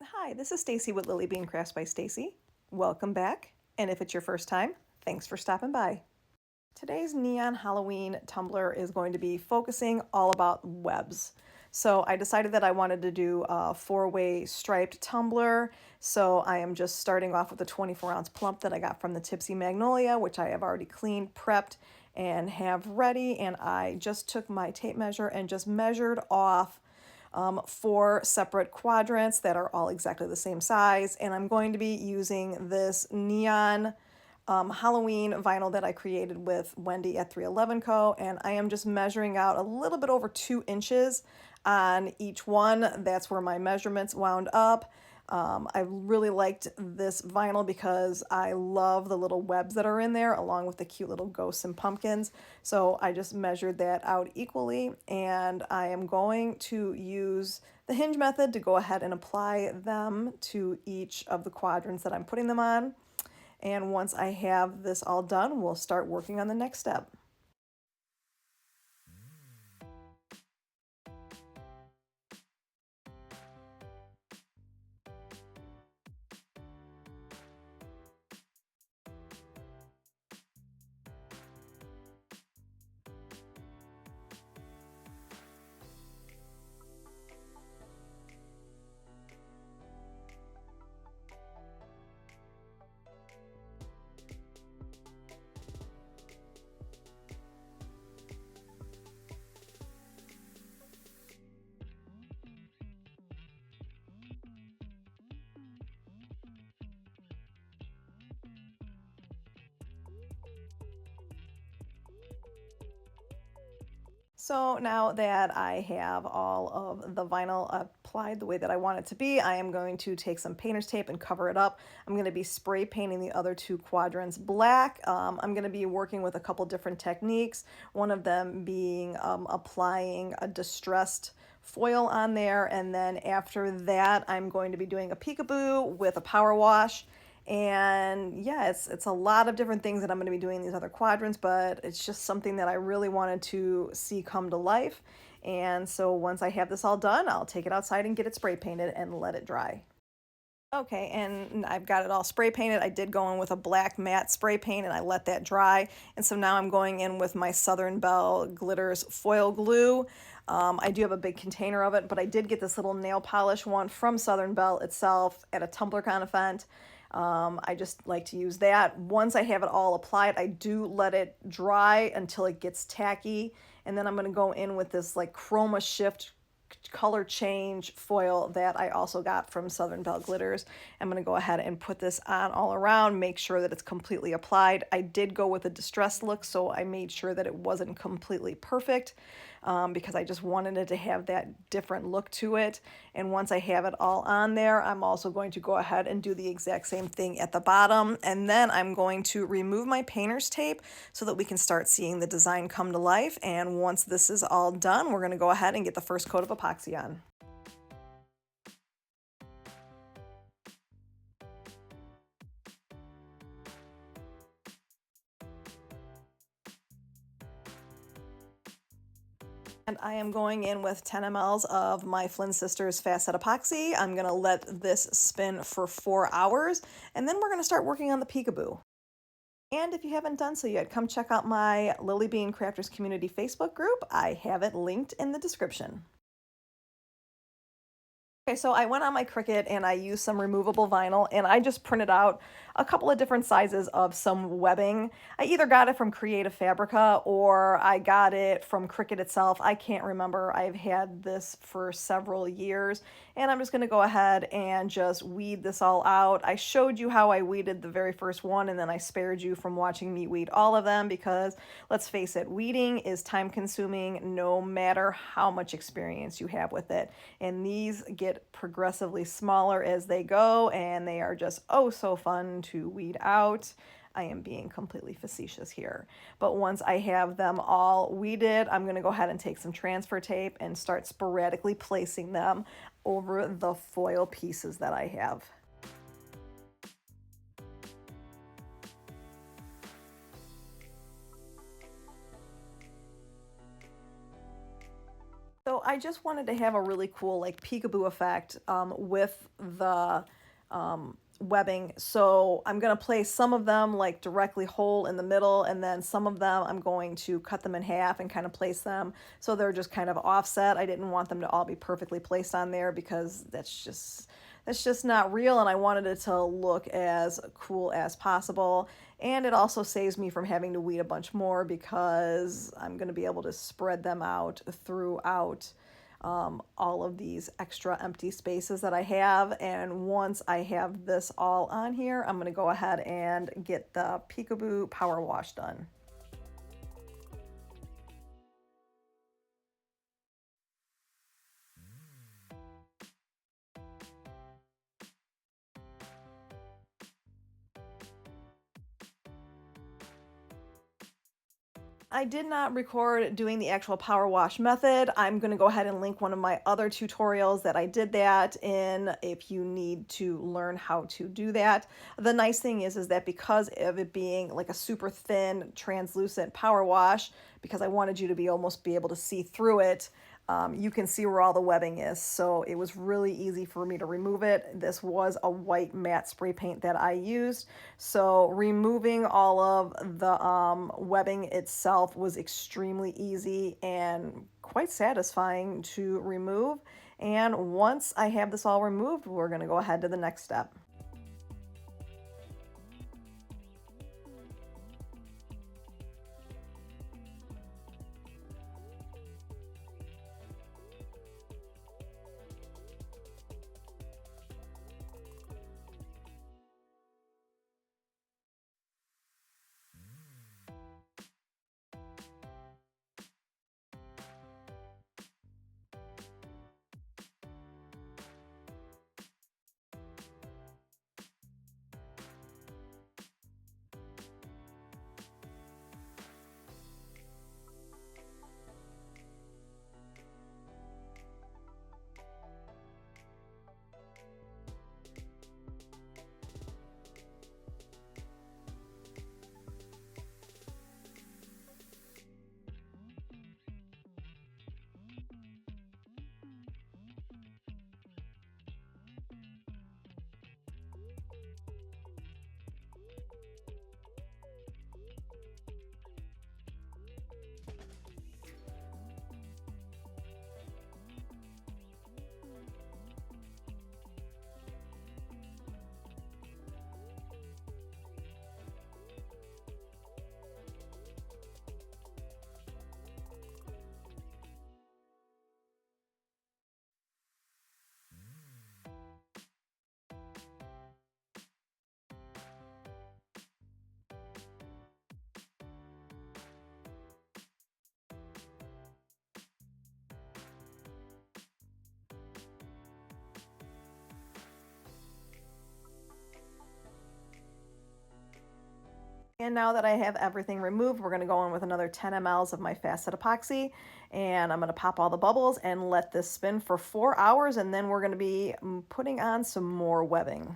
Hi, this is Stacy with Lily Bean Crafts by Stacy. Welcome back, and if it's your first time, thanks for stopping by. Today's Neon Halloween tumbler is going to be focusing all about webs. So I decided that I wanted to do a 4-way striped tumbler. So I am just starting off with a 24-ounce plump that I got from the Tipsy Magnolia, which I have already cleaned, prepped, and have ready. And I just took my tape measure and just measured off 4 separate quadrants that are all exactly the same size. And I'm going to be using this neon Halloween vinyl that I created with Wendy at 311 Co. And I am just measuring out a little bit over 2 inches on each one. That's where my measurements wound up. I really liked this vinyl because I love the little webs that are in there along with the cute little ghosts and pumpkins. So I just measured that out equally, and I am going to use the hinge method to go ahead and apply them to each of the quadrants that I'm putting them on. And once I have this all done, we'll start working on the next step. So now that I have all of the vinyl applied the way that I want it to be, I am going to take some painter's tape and cover it up. I'm going to be spray painting the other 2 quadrants black. I'm going to be working with a couple different techniques, one of them being applying a distressed foil on there, and then after that I'm going to be doing a peekaboo with a power wash. And yeah, it's a lot of different things that I'm going to be doing in these other quadrants, but it's just something that I really wanted to see come to life. And so once I have this all done, I'll take it outside and get it spray painted and let it dry. Okay, and I've got it all spray painted. I did go in with a black matte spray paint and I let that dry. And so now I'm going in with my Southern Belle Glitters foil glue. I do have a big container of it, but I did get this little nail polish one from Southern Belle itself at a Tumbler kind of event. I just like to use that. Once I have it all applied, I do let it dry until it gets tacky. And then I'm going to go in with this like Chroma Shift color change foil that I also got from Southern Belle Glitters. I'm going to go ahead and put this on all around, make sure that it's completely applied. I did go with a distressed look, so I made sure that it wasn't completely perfect because I just wanted it to have that different look to it. And once I have it all on there, I'm also going to go ahead and do the exact same thing at the bottom. And then I'm going to remove my painter's tape so that we can start seeing the design come to life. And once this is all done, we're going to go ahead and get the first coat of epoxy on. And I am going in with 10 mLs of my Flynn Sisters Fast Set Epoxy. I'm going to let this spin for 4 hours, and then we're going to start working on the peekaboo. And if you haven't done so yet, come check out my Lily Bean Crafters Community Facebook group. I have it linked in the description. Okay, so I went on my Cricut and I used some removable vinyl and I just printed out a couple of different sizes of some webbing. I either got it from Creative Fabrica or I got it from Cricut itself. I can't remember. I've had this for several years and I'm just going to go ahead and just weed this all out. I showed you how I weeded the very first one and then I spared you from watching me weed all of them because let's face it, weeding is time consuming no matter how much experience you have with it. And these get progressively smaller as they go and they are just oh so fun to weed out. I am being completely facetious here. But once I have them all weeded, I'm going to go ahead and take some transfer tape and start sporadically placing them over the foil pieces that I have. So I just wanted to have a really cool like peekaboo effect with the webbing. So I'm going to place some of them like directly whole in the middle, and then some of them I'm going to cut them in half and kind of place them so they're just kind of offset. I didn't want them to all be perfectly placed on there because that's just not real, and I wanted it to look as cool as possible. And it also saves me from having to weed a bunch more because I'm going to be able to spread them out throughout all of these extra empty spaces that I have. And once I have this all on here, I'm going to go ahead and get the Peekaboo Power Wash done. I did not record doing the actual power wash method. I'm going to go ahead and link one of my other tutorials that I did that in if you need to learn how to do that. The nice thing is that because of it being like a super thin, translucent power wash, because I wanted you to almost be able to see through it, you can see where all the webbing is. So it was really easy for me to remove it. This was a white matte spray paint that I used. So removing all of the webbing itself was extremely easy and quite satisfying to remove. And once I have this all removed, we're going to go ahead to the next step. And now that I have everything removed, we're going to go in with another 10 mLs of my fast set epoxy, and I'm going to pop all the bubbles and let this spin for 4 hours, and then we're going to be putting on some more webbing.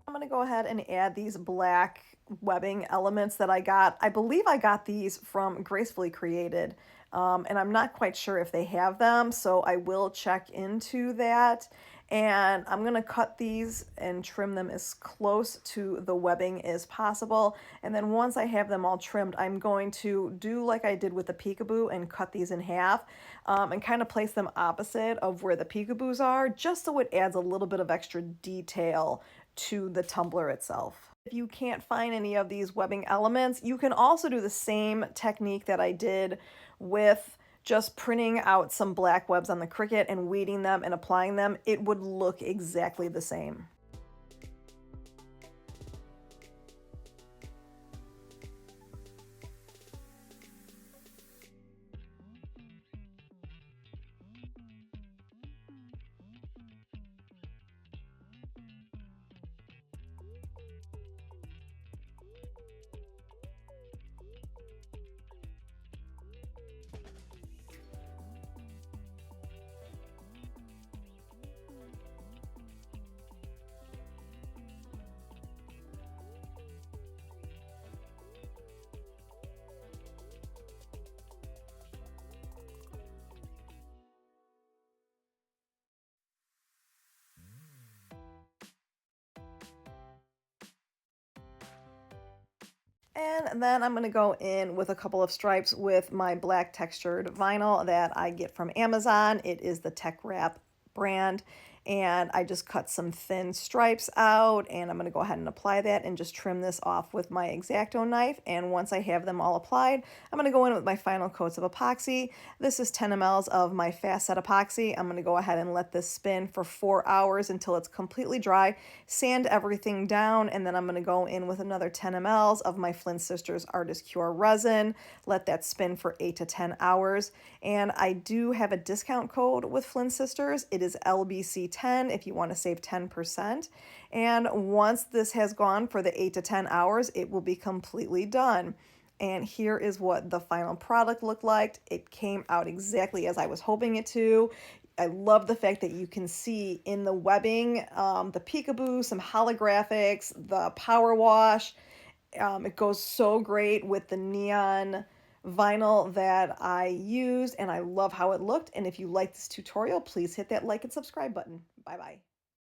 I'm going to go ahead and add these black webbing elements that I got. I believe I got these from Gracefully Created, and I'm not quite sure if they have them, so I will check into that. And I'm going to cut these and trim them as close to the webbing as possible. And then once I have them all trimmed, I'm going to do like I did with the peekaboo and cut these in half and kind of place them opposite of where the peekaboos are, just so it adds a little bit of extra detail to the tumbler itself. If you can't find any of these webbing elements, you can also do the same technique that I did with just printing out some black webs on the Cricut and weeding them and applying them. It would look exactly the same. And then I'm going to go in with a couple of stripes with my black textured vinyl that I get from Amazon. It is the Tech Wrap brand. And I just cut some thin stripes out, and I'm going to go ahead and apply that and just trim this off with my X-Acto knife. And once I have them all applied, I'm going to go in with my final coats of epoxy. This is 10 mLs of my fast set epoxy. I'm going to go ahead and let this spin for 4 hours until it's completely dry, sand everything down, and then I'm going to go in with another 10 mLs of my Flynn Sisters Artist Cure resin, let that spin for 8 to 10 hours. And I do have a discount code with Flynn Sisters. It is LBC10 if you want to save 10%. And once this has gone for the 8 to 10 hours, it will be completely done. And here is what the final product looked like. It came out exactly as I was hoping it to. I love the fact that you can see in the webbing, the peekaboo, some holographics, the Powerwash. It goes so great with the neon vinyl that I used, and I love how it looked. And if you like this tutorial, please hit that like and subscribe button. Bye bye.